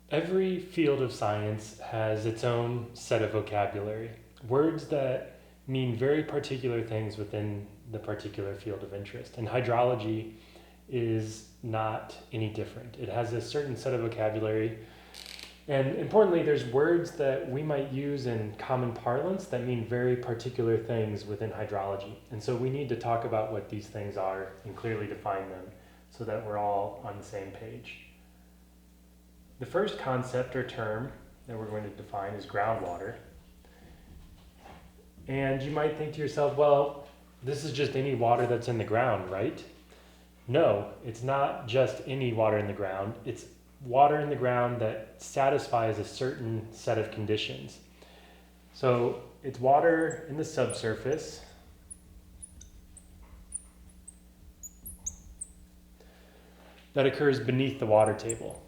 Every field of science has its own set of vocabulary, words that mean very particular things within the particular field of interest. And hydrology is not any different. It has a certain set of vocabulary. And importantly, there's words that we might use in common parlance that mean very particular things within hydrology. And so we need to talk about what these things are and clearly define them so that we're all on the same page. The first concept or term that we're going to define is groundwater. And you might think to yourself, well, this is just any water that's in the ground, right? No, it's not just any water in the ground. It's water in the ground that satisfies a certain set of conditions. So it's water in the subsurface that occurs beneath the water table.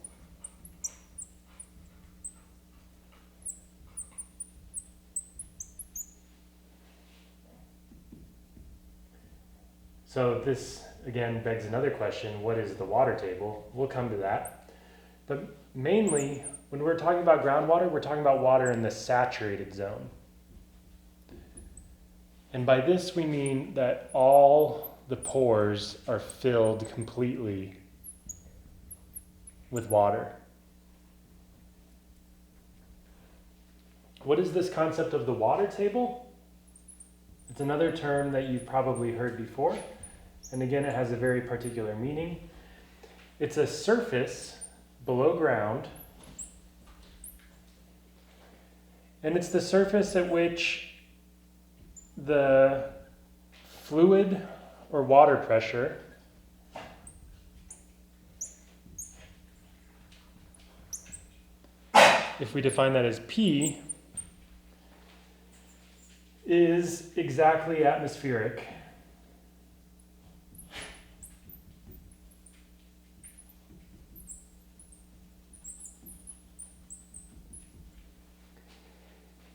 So this, again, begs another question. What is the water table? We'll come to that. But mainly, when we're talking about groundwater, we're talking about water in the saturated zone. And by this, we mean that all the pores are filled completely with water. What is this concept of the water table? It's another term that you've probably heard before. And again, it has a very particular meaning. It's a surface below ground, and it's the surface at which the fluid or water pressure if we define that as P, is exactly atmospheric.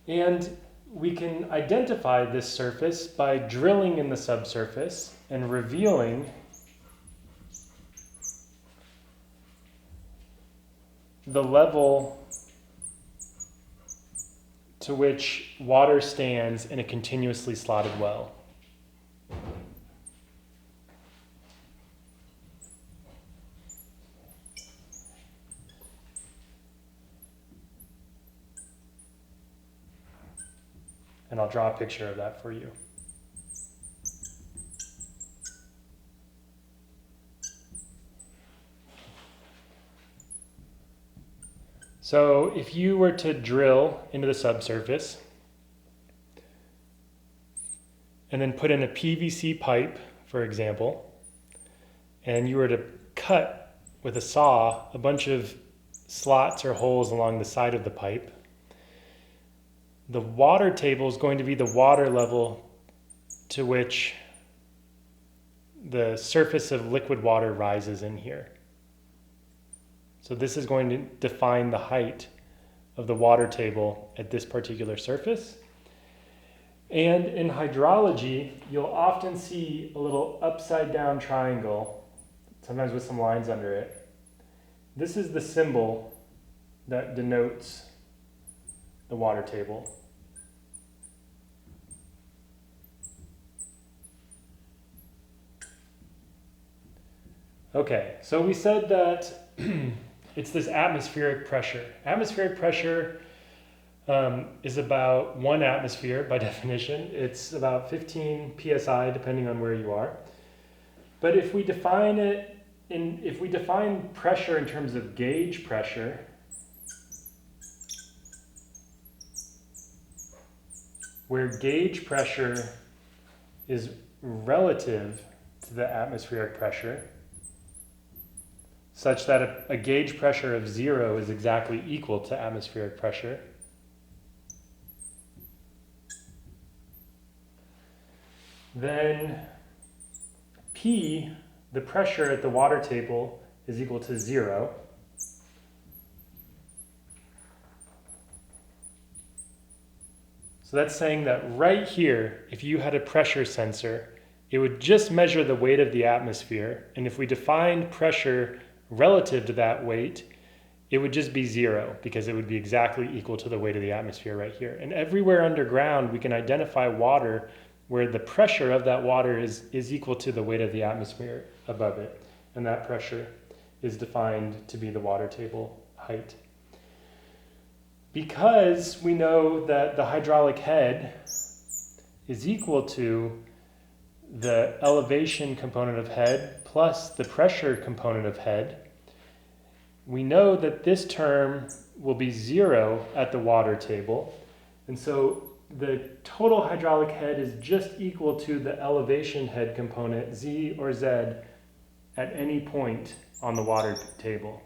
And we can identify this surface by drilling in the subsurface and revealing the level to which water stands in a continuously slotted well. And I'll draw a picture of that for you. So if you were to drill into the subsurface and then put in a PVC pipe, for example, and you were to cut with a saw a bunch of slots or holes along the side of the pipe, the water table is going to be the water level to which the surface of liquid water rises in here. So this is going to define the height of the water table at this particular surface. And in hydrology, you'll often see a little upside down triangle, sometimes with some lines under it. This is the symbol that denotes the water table. Okay, so we said that it's this atmospheric pressure. Atmospheric pressure is about 1 atmosphere by definition. It's about 15 psi depending on where you are. But if we define pressure in terms of gauge pressure, where gauge pressure is relative to the atmospheric pressure, such that a gauge pressure of 0 is exactly equal to atmospheric pressure, then P, the pressure at the water table, is equal to 0. So that's saying that right here, if you had a pressure sensor, it would just measure the weight of the atmosphere. And if we defined pressure relative to that weight, it would just be zero because it would be exactly equal to the weight of the atmosphere right here. And everywhere underground, we can identify water where the pressure of that water is equal to the weight of the atmosphere above it. And that pressure is defined to be the water table height. Because we know that the hydraulic head is equal to the elevation component of head plus the pressure component of head, we know that this term will be zero at the water table. And so the total hydraulic head is just equal to the elevation head component, Z or Z, at any point on the water table.